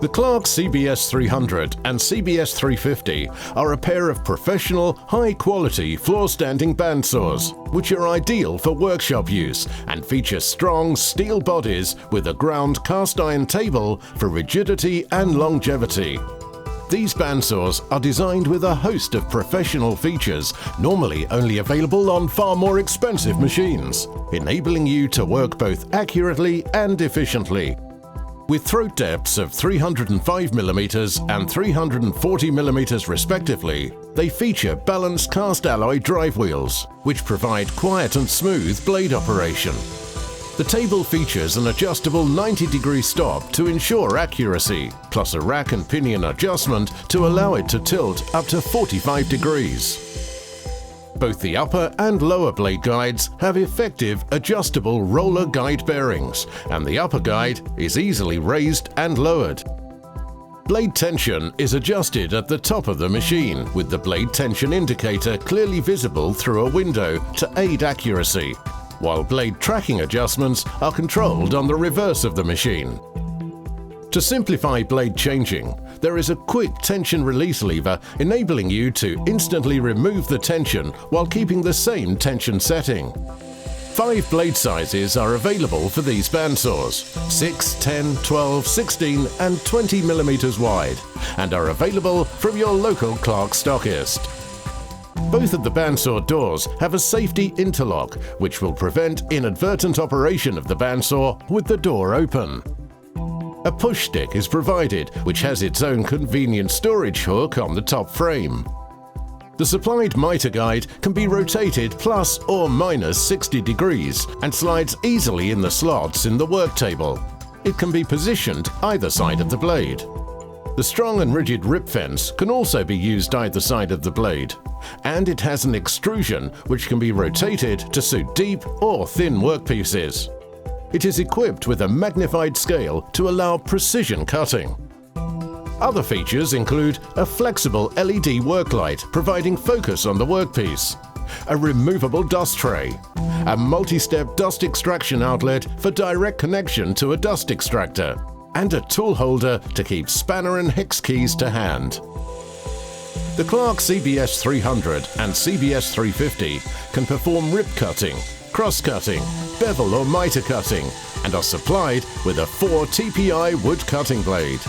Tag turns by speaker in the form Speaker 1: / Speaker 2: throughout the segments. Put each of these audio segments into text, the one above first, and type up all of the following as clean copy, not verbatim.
Speaker 1: The Clarke CBS300 and CBS350 are a pair of professional, high-quality floor-standing bandsaws, which are ideal for workshop use and feature strong steel bodies with a ground cast-iron table for rigidity and longevity. These bandsaws are designed with a host of professional features normally only available on far more expensive machines, enabling you to work both accurately and efficiently. With throat depths of 305mm and 340mm respectively, they feature balanced cast alloy drive wheels, which provide quiet and smooth blade operation. The table features an adjustable 90-degree stop to ensure accuracy, plus a rack and pinion adjustment to allow it to tilt up to 45 degrees. Both the upper and lower blade guides have effective adjustable roller guide bearings, and the upper guide is easily raised and lowered. Blade tension is adjusted at the top of the machine, with the blade tension indicator clearly visible through a window to aid accuracy, while blade tracking adjustments are controlled on the reverse of the machine. To simplify blade changing, there is a quick tension release lever enabling you to instantly remove the tension while keeping the same tension setting. 5 blade sizes are available for these bandsaws, 6, 10, 12, 16 and 20 mm wide, and are available from your local Clarke stockist. Both of the bandsaw doors have a safety interlock, which will prevent inadvertent operation of the bandsaw with the door open. A push stick is provided, which has its own convenient storage hook on the top frame. The supplied mitre guide can be rotated plus or minus 60 degrees and slides easily in the slots in the work table. It can be positioned either side of the blade. The strong and rigid rip fence can also be used either side of the blade, and it has an extrusion which can be rotated to suit deep or thin workpieces. It is equipped with a magnified scale to allow precision cutting. Other features include a flexible LED worklight providing focus on the workpiece, a removable dust tray, a multi-step dust extraction outlet for direct connection to a dust extractor, and a tool holder to keep spanner and hex keys to hand. The Clarke CBS300 and CBS350 can perform rip cutting, cross-cutting, bevel or mitre cutting, and are supplied with a 4 TPI wood cutting blade.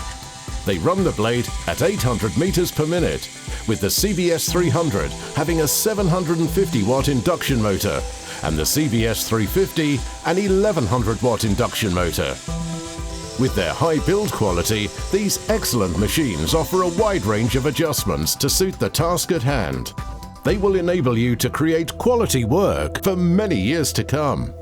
Speaker 1: They run the blade at 800 meters per minute, with the CBS300 having a 750 watt induction motor and the CBS350 an 1100 watt induction motor. With their high build quality, these excellent machines offer a wide range of adjustments to suit the task at hand. They will enable you to create quality work for many years to come.